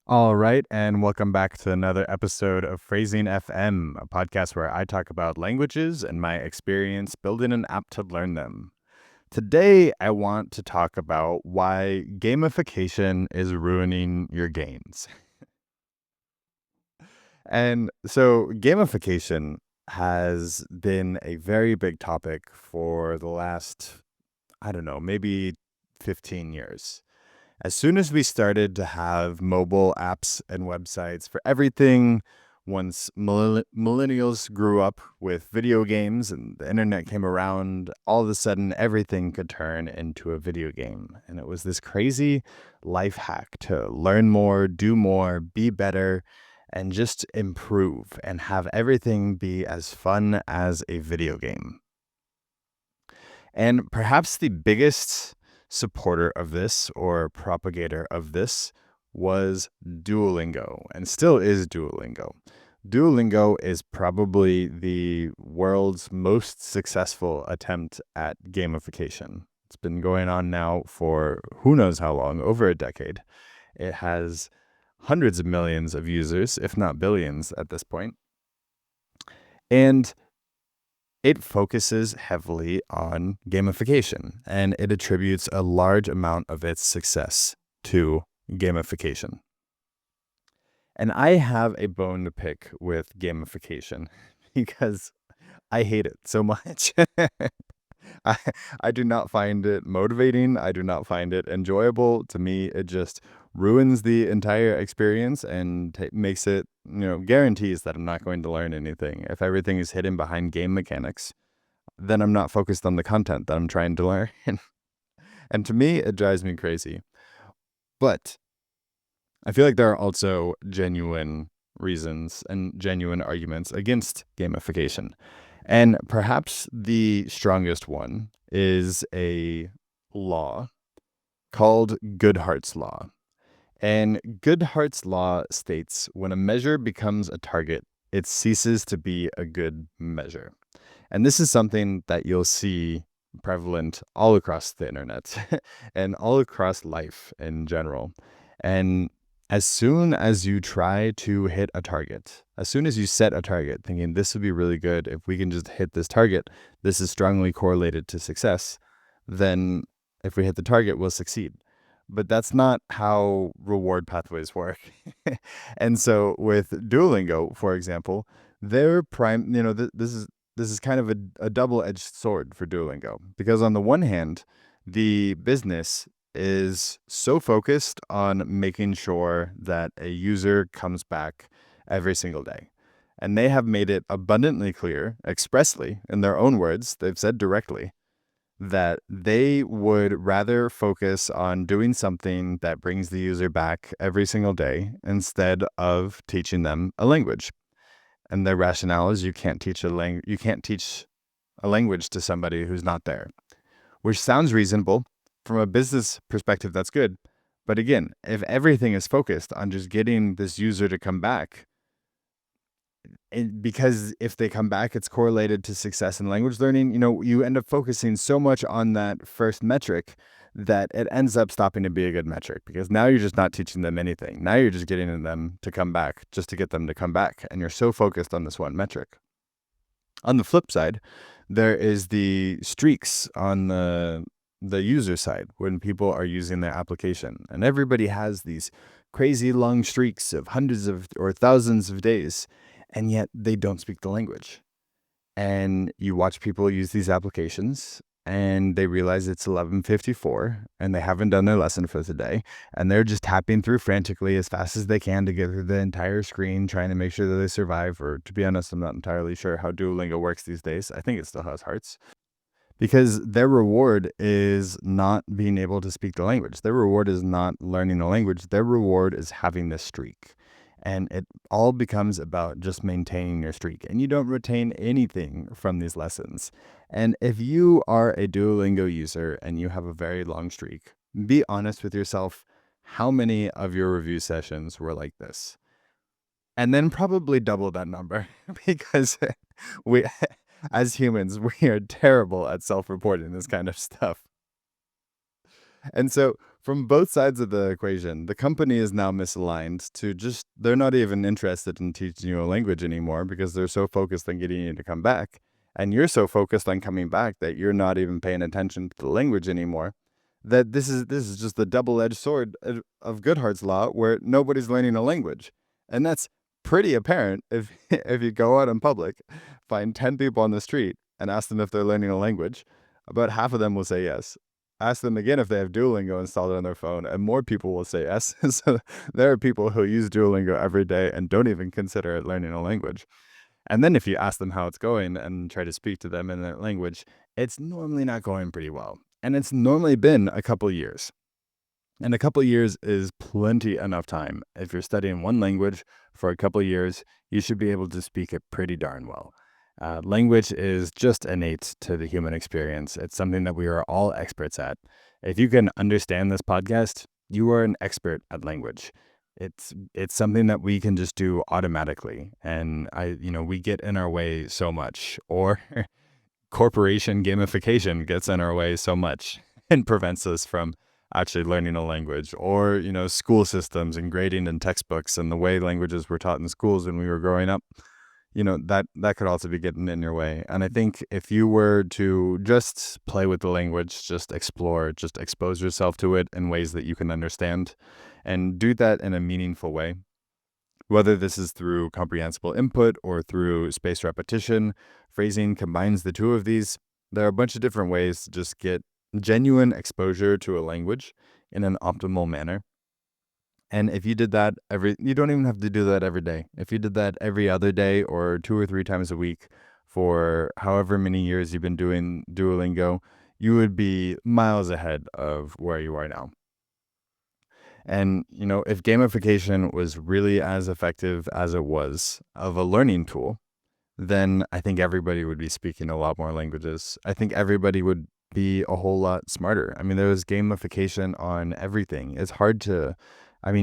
All right, and welcome back to another episode of Phrasing FM, a podcast where I talk about languages and my experience building an app to learn them. Today, I want to talk about why gamification is ruining your gains. And so, gamification has been a very big topic for the last, I don't know, maybe 15 years. As soon as we started to have mobile apps and websites for everything, once millennials grew up with video games and the internet came around, all of a sudden everything could turn into a video game. And it was this crazy life hack to learn more, do more, be better, and just improve and have everything be as fun as a video game. And perhaps the biggest supporter of this or propagator of this was Duolingo and still is Duolingo. Duolingo is probably the world's most successful attempt at gamification. It's been going on now for who knows how long, over a decade. It has hundreds of millions of users, if not billions at this point. And it focuses heavily on gamification, and it attributes a large amount of its success to gamification. And I have a bone to pick with gamification because I hate it so much. I, I do not find it motivating. I do not find it enjoyable. To me, it just ruins the entire experience and makes it, guarantees that I'm not going to learn anything. If everything is hidden behind game mechanics, then I'm not focused on the content that I'm trying to learn. And to me, it drives me crazy. But I feel like there are also genuine reasons and genuine arguments against gamification. And perhaps the strongest one is a law called Goodhart's law. And Goodhart's law states when a measure becomes a target, it ceases to be a good measure. And this is something that you'll see prevalent all across the internet and all across life in general. And as soon as you try to hit a target, as soon as you set a target thinking this would be really good if we can just hit this target, this is strongly correlated to success, then if we hit the target, we'll succeed. But that's not how reward pathways work. And so with Duolingo, for example, their prime, this is kind of a double-edged sword for Duolingo because on the one hand, the business is so focused on making sure that a user comes back every single day. And they have made it abundantly clear, expressly, in their own words, they've said directly, that they would rather focus on doing something that brings the user back every single day instead of teaching them a language. And their rationale is you can't teach a language to somebody who's not there, which sounds reasonable. From a business perspective, that's good. But again, if everything is focused on just getting this user to come back, because if they come back, it's correlated to success in language learning, you end up focusing so much on that first metric that it ends up stopping to be a good metric because now you're just not teaching them anything. Now you're just getting them to come back just to get them to come back. And you're so focused on this one metric. On the flip side, there is the streaks on the user side when people are using their application. And everybody has these crazy long streaks of hundreds of or thousands of days, and yet they don't speak the language. And you watch people use these applications and they realize it's 11:54 and they haven't done their lesson for the day. And they're just tapping through frantically as fast as they can to get through the entire screen, trying to make sure that they survive. Or to be honest, I'm not entirely sure how Duolingo works these days. I think it still has hearts because their reward is not being able to speak the language. Their reward is not learning the language. Their reward is having this streak. And it all becomes about just maintaining your streak. And you don't retain anything from these lessons. And if you are a Duolingo user and you have a very long streak, be honest with yourself. How many of your review sessions were like this? And then probably double that number because we, as humans, we are terrible at self-reporting this kind of stuff. And so from both sides of the equation, the company is now misaligned to they're not even interested in teaching you a language anymore because they're so focused on getting you to come back. And you're so focused on coming back that you're not even paying attention to the language anymore. That this is just the double-edged sword of Goodhart's law, where nobody's learning a language. And that's pretty apparent if if you go out in public, find 10 people on the street and ask them if they're learning a language, about half of them will say yes. Ask them again if they have Duolingo installed on their phone, and more people will say yes. So there are people who use Duolingo every day and don't even consider it learning a language. And then if you ask them how it's going and try to speak to them in their language, it's normally not going pretty well. And it's normally been a couple years. And a couple years is plenty enough time. If you're studying one language for a couple years, you should be able to speak it pretty darn well. Language is just innate to the human experience. It's something that we are all experts at. If you can understand this podcast, you are an expert at language. It's something that we can just do automatically. And we get in our way so much, or corporation gamification gets in our way so much and prevents us from actually learning a language, or school systems and grading and textbooks and the way languages were taught in schools when we were growing up. That could also be getting in your way. And I think if you were to just play with the language, just explore, just expose yourself to it in ways that you can understand, and do that in a meaningful way, whether this is through comprehensible input or through spaced repetition, phrasing combines the two of these. There are a bunch of different ways to just get genuine exposure to a language in an optimal manner. And if you did that you don't even have to do that every day. If you did that every other day or 2 or 3 times a week for however many years you've been doing Duolingo, you would be miles ahead of where you are now. And, if gamification was really as effective as it was of a learning tool, then I think everybody would be speaking a lot more languages. I think everybody would be a whole lot smarter. I mean, there was gamification on everything.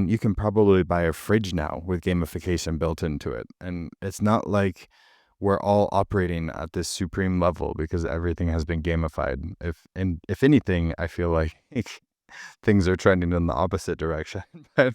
You can probably buy a fridge now with gamification built into it. And it's not like we're all operating at this supreme level because everything has been gamified. If anything, I feel like things are trending in the opposite direction. But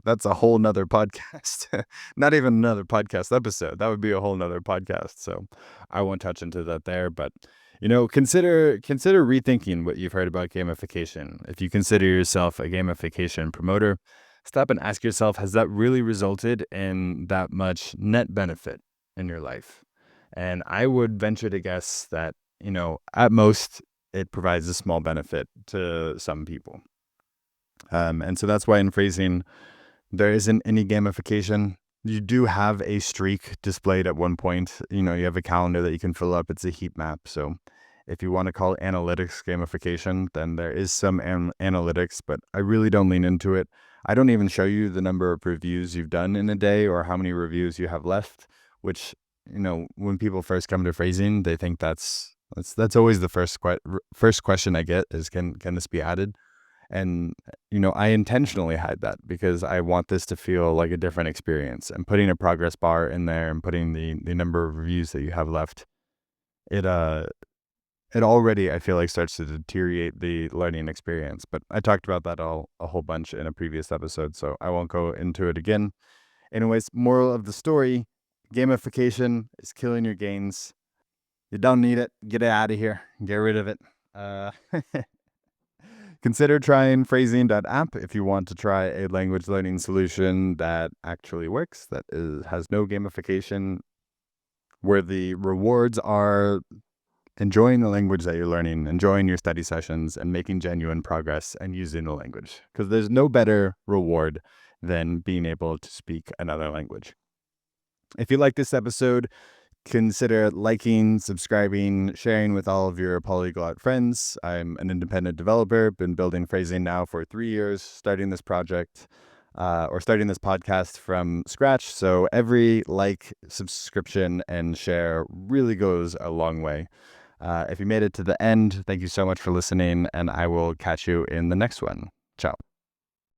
that's a whole nother podcast. Not even another podcast episode. That would be a whole nother podcast. So I won't touch into that there. But consider rethinking what you've heard about gamification. If you consider yourself a gamification promoter, stop and ask yourself, has that really resulted in that much net benefit in your life? And I would venture to guess that, at most, it provides a small benefit to some people. And so that's why in phrasing, there isn't any gamification. You do have a streak displayed at one point. You have a calendar that you can fill up. It's a heat map. So if you want to call analytics gamification, then there is some analytics, but I really don't lean into it. I don't even show you the number of reviews you've done in a day or how many reviews you have left, which, when people first come to phrasing, they think that's always the first question I get is, can this be added? And, I intentionally hide that because I want this to feel like a different experience. And putting a progress bar in there and putting the number of reviews that you have left, it already, I feel like, starts to deteriorate the learning experience. But I talked about that a whole bunch in a previous episode, so I won't go into it again. Anyways, moral of the story, gamification is killing your gains. You don't need it. Get it out of here. Get rid of it. Consider trying phrasing.app if you want to try a language learning solution that actually works, that has no gamification, where the rewards are enjoying the language that you're learning, enjoying your study sessions, and making genuine progress and using the language. Because there's no better reward than being able to speak another language. If you like this episode, consider liking, subscribing, sharing with all of your polyglot friends. I'm an independent developer, been building phrasing now for 3 years, starting this podcast from scratch. So every like, subscription, and share really goes a long way. If you made it to the end, thank you so much for listening, and I will catch you in the next one. Ciao.